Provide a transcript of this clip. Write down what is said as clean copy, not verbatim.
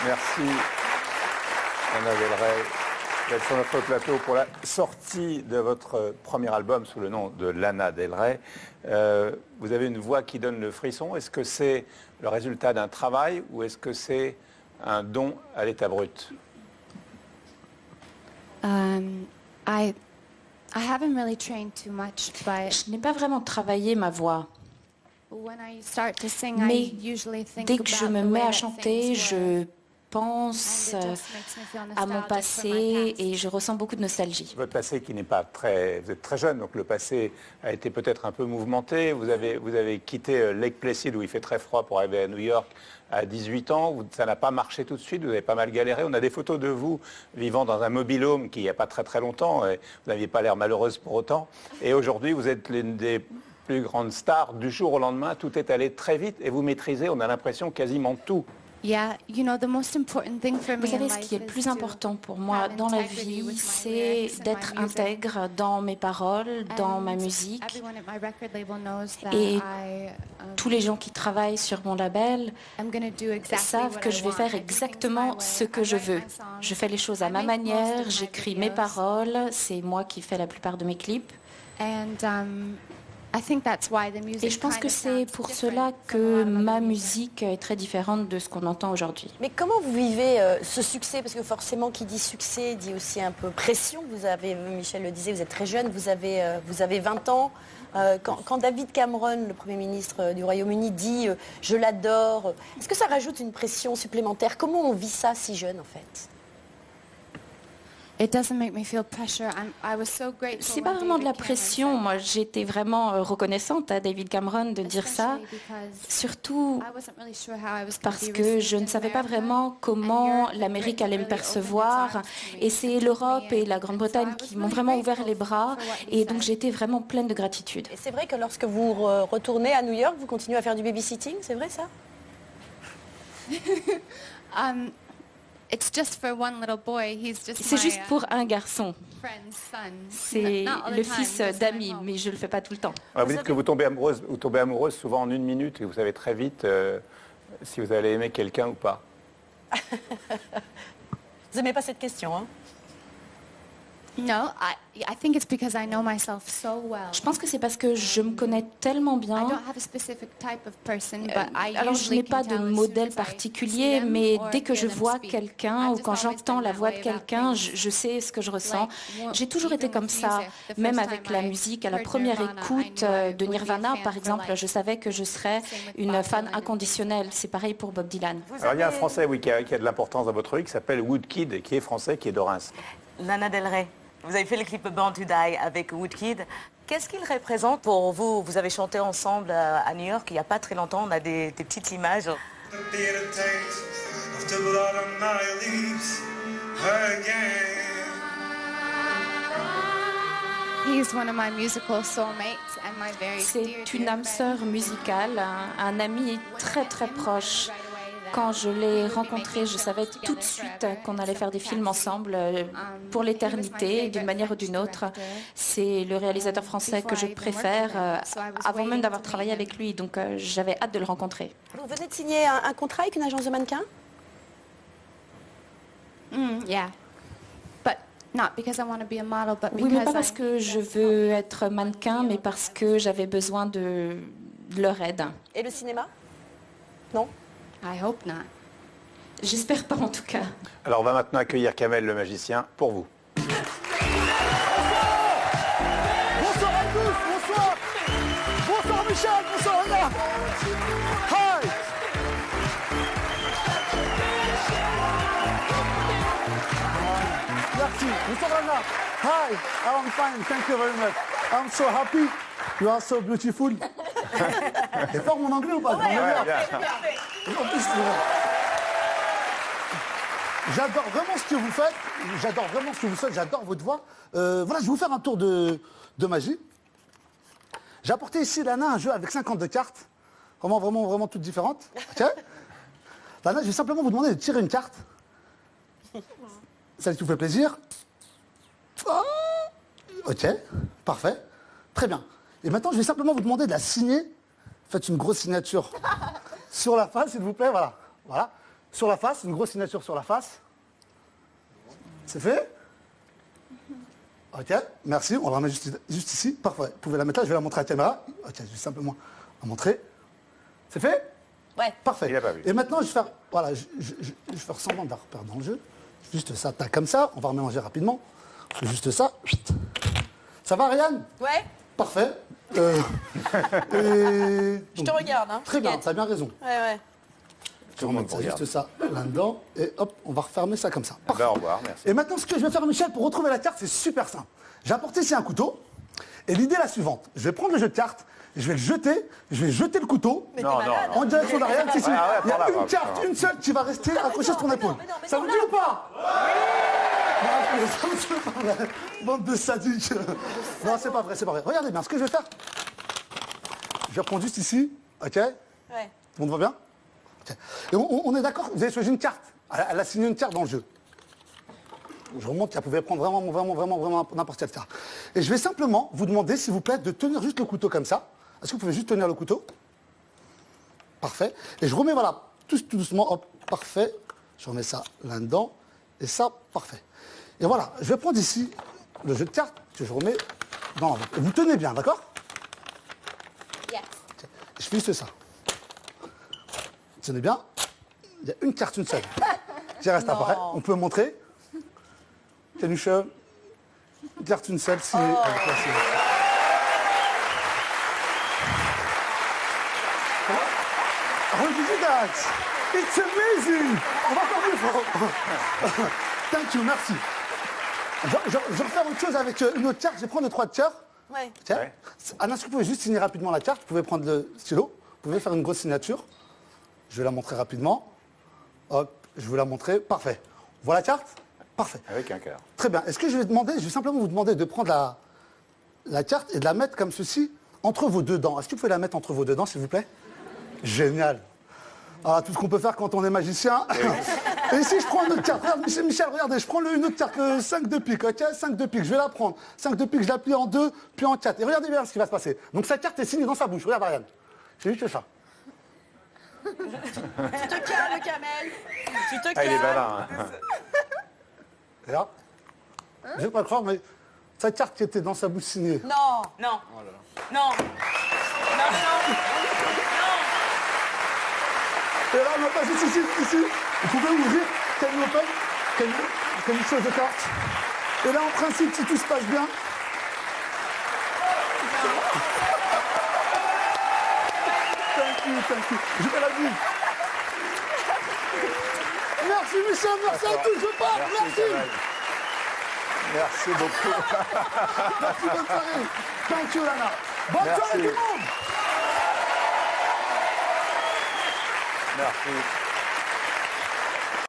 Merci, Lana Del Rey, d'être sur notre plateau pour la sortie de votre premier album sous le nom de Lana Del Rey. Vous avez une voix qui donne le frisson. Est-ce que c'est le résultat d'un travail ou est-ce que c'est un don à l'état brut? I haven't really trained too much, but Je n'ai pas vraiment travaillé ma voix. when I start to sing, Mais I usually think dès que je about me the mets way à that chanter, things were, je pense and it just makes me feel à mon nostalgic for passé my past. et je ressens beaucoup de nostalgie. Votre passé qui n'est pas très... Vous êtes très jeune, donc le passé a été peut-être un peu mouvementé. Vous avez quitté Lake Placid où il fait très froid pour arriver à New York à 18 ans. Ça n'a pas marché tout de suite, vous avez pas mal galéré. On a des photos de vous vivant dans un mobil-home qui il n'y a pas très très longtemps. Et vous n'aviez pas l'air malheureuse pour autant. Et aujourd'hui, vous êtes l'une des plus grandes stars du jour au lendemain. Tout est allé très vite et vous maîtrisez, on a l'impression, quasiment tout. Yeah, you know, the most important thing for me Vous savez, in ce life qui est le is plus to important pour moi have dans la integrity with vie, my c'est lyrics and d'être my music. intègre dans mes paroles, dans ma And musique. everyone at my record label knows that Et I tous les gens qui travaillent sur mon label am gonna do exactly savent what que I je vais want. faire I do things exactement my way. ce que I je write veux. my songs. Je fais les choses à I ma make most manière, of my j'écris mes videos. paroles, c'est moi qui fais la plupart de mes clips. And I think that's why the music Et je pense kind que of c'est sounds pour different cela from a que lot of ma other music. musique est très différente de ce qu'on entend aujourd'hui. Mais comment vous vivez ce succès? Parce que forcément, qui dit succès dit aussi un peu pression. Vous avez, Michel le disait, vous êtes très jeune, vous avez 20 ans. Quand David Cameron, le Premier ministre du Royaume-Uni, dit « je l'adore », est-ce que ça rajoute une pression supplémentaire? Comment on vit ça si jeune, en fait? It doesn't make me feel pressure. I was so grateful C'est when pas vraiment de la David Cameron pression. said Moi, that, j'étais vraiment reconnaissante à David Cameron de dire ça, especially because surtout I wasn't really sure how I was gonna parce be que received je ne in savais pas America. vraiment comment And Europe l'Amérique really allait me opened its percevoir. arms to me Et and c'est took me l'Europe et in. la And Grande-Bretagne so I qui was m'ont really vraiment ouvert grateful les bras. for what he Et donc, said. j'étais vraiment pleine de gratitude. Et c'est vrai que lorsque vous retournez à New York, vous continuez à faire du babysitting, c'est vrai ça? It's just for one little boy. He's just C'est my, juste pour un garçon. friend's son. C'est Not all the le time, fils just when I'm d'amis, home. mais je le fais pas tout le temps. Alors, vous dites que vous tombez amoureuse souvent en une minute et vous savez très vite si vous allez aimer quelqu'un ou pas. Vous n'aimez pas cette question, hein? No, I think it's because I know myself so well. Je pense que c'est parce que je me connais tellement I bien. don't have a specific type of person, but I Alors, je usually n'ai pas can de tell as soon modèle as I particulier, see them mais or dès que je hear them vois speak. quelqu'un I've ou just quand always j'entends been la that voix way de about quelqu'un, things. je sais ce que je ressens. Like, J'ai toujours été even comme with ça, music, the même first avec time la I musique. À la heard première Nirvana, écoute I knew I de would be a Nirvana, fan par for exemple, life. je savais que je serais Same with une Bob fan Dylan and inconditionnelle. C'est pareil pour Bob Dylan. Alors il y a un Français oui, qui a de l'importance dans votre vie qui s'appelle Woodkid, qui est français, qui est de Reims. Lana Del Rey, vous avez fait le clip Born to Die avec Woodkid. Qu'est-ce qu'il représente pour vous? Vous avez chanté ensemble à New York il n'y a pas très longtemps, on a des petites images. He's one of my musical soulmates and my very dear, C'est une dear âme friend. sœur musicale, un ami très très proche. Quand je l'ai rencontré, je savais tout de suite qu'on allait faire des films ensemble pour l'éternité, d'une manière ou d'une autre. C'est le réalisateur français que je préfère, avant même d'avoir travaillé avec lui, donc j'avais hâte de le rencontrer. Vous venez de signer un contrat avec une agence de mannequins? Yeah, but not because I want to be a model, but Oui, mais pas because parce que je veux être mannequin, mais parce que j'avais besoin de leur aide. Et le cinéma? Non? I hope not. J'espère pas en tout cas. Alors on va maintenant accueillir Kamel le magicien pour vous. Bonsoir à tous, bonsoir. Bonsoir Michel, bonsoir Anna. Hi. Merci, bonsoir Anna. Hi, I'm fine, thank you very much. I'm so happy. You are so beautiful. C'est fort mon anglais ou pas? Ouais, bien. En plus, j'adore vraiment ce que vous faites. J'adore vraiment ce que vous faites. J'adore votre voix. Voilà, je vais vous faire un tour de magie. J'ai apporté ici, Lana, un jeu avec 52 cartes. Vraiment toutes différentes. Ok. Lana, je vais simplement vous demander de tirer une carte. Celle qui vous fait plaisir. Oh, ok, parfait. Très bien. Et maintenant, je vais simplement vous demander de la signer. Faites une grosse signature sur la face, s'il vous plaît. Voilà. Voilà. sur la face, une grosse signature sur la face. C'est fait? Ok, merci. On la remet juste ici. Parfait. Vous pouvez la mettre là, je vais la montrer à la caméra. Ok, je vais simplement la montrer. C'est fait? Ouais. Parfait. Il a pas vu. Et maintenant, je vais faire, voilà, je vais faire semblant d'un repère dans le jeu. Juste ça, tac, comme ça. On va remélanger rapidement. Juste ça. Ça va, Ariane? Ouais. Parfait. Je te regarde. Hein. Très bien, T'inquiète. tu as bien raison. Ouais. Je vais remettre ça, juste ça là-dedans. Et hop, on va refermer ça comme ça. Ben, au revoir, merci. Et maintenant, ce que je vais faire, Michel, pour retrouver la carte, c'est super simple. J'ai apporté ici un couteau. Et l'idée est la suivante. Je vais prendre le jeu de cartes, je vais le jeter, je vais jeter le couteau Non, non, non. en direction d'Ariane. Si, si. Ouais, Il y a par là, une carte, une seule, qui va rester accrochée sur ton épaule. Ça vous dit ou pas? Bande de sadiques. Non, c'est pas vrai, c'est pas vrai. Regardez bien, ce que je vais faire. Je vais reprendre juste ici, ok? Ouais. Tout le monde va bien? Ok. Et on est d'accord, vous avez choisi une carte. Elle a signé une carte dans le jeu. Je remonte qu'elle pouvait prendre vraiment n'importe quelle carte. Et je vais simplement vous demander, s'il vous plaît, de tenir juste le couteau comme ça. Est-ce que vous pouvez juste tenir le couteau? Parfait. Et je remets, voilà, tout doucement, hop, parfait. Je remets ça là-dedans. Et ça, parfait. Et voilà, je vais prendre ici le jeu de cartes que je remets dans l'enveloppe. Et vous tenez bien, d'accord? Yes. Ok. Je fais juste ça. Tenez bien. Il y a une carte, une seule. Qui reste après. On peut montrer. Canuche, une carte, une seule, signée. Avec la signature. Oh, did you that? It's amazing! On va faire plus fort. Thank you, merci. Je vais refaire autre chose avec une autre carte. Je vais prendre le 3 de cœur. Ouais. Tiens. Ouais. Anna, est-ce que vous pouvez juste signer rapidement la carte? Vous pouvez prendre le stylo. Vous pouvez faire une grosse signature. Je vais la montrer rapidement. Hop, je vais la montrer. Parfait. Voilà la carte? Parfait. Avec un cœur. Très bien. Est-ce que je vais simplement vous demander de prendre la carte et de la mettre comme ceci entre vos deux dents. Est-ce que vous pouvez la mettre entre vos deux dents, s'il vous plaît? Génial. Ah, tout ce qu'on peut faire quand on est magicien. Et ici, je prends une autre carte. Regarde, Michel, regardez, je prends une autre carte, 5 de pique, ok? 5 de pique, je vais la prendre. 5 de pique, je la plie en 2, puis en 4. Et regardez bien ce qui va se passer. Donc sa carte est signée dans sa bouche. Regarde, Ariane. C'est juste ça. Tu te calmes, Kamel. Tu te calmes. Ah, il est malin. Hein. Et là, je vais pas le croire, mais sa carte qui était dans sa bouche signée. Non. Non. Non. Non, non. Et là, on va passer ici. Vous pouvez ouvrir, can you open, can you show the carte. Et là, en principe, si tout se passe bien, thank you. Je vais la dire. Merci Michel, merci à tous, je pars, merci. Kamel. Merci beaucoup. Merci, bonne soirée. Thank you, Lana. Bonne Merci. soirée tout le monde. Merci.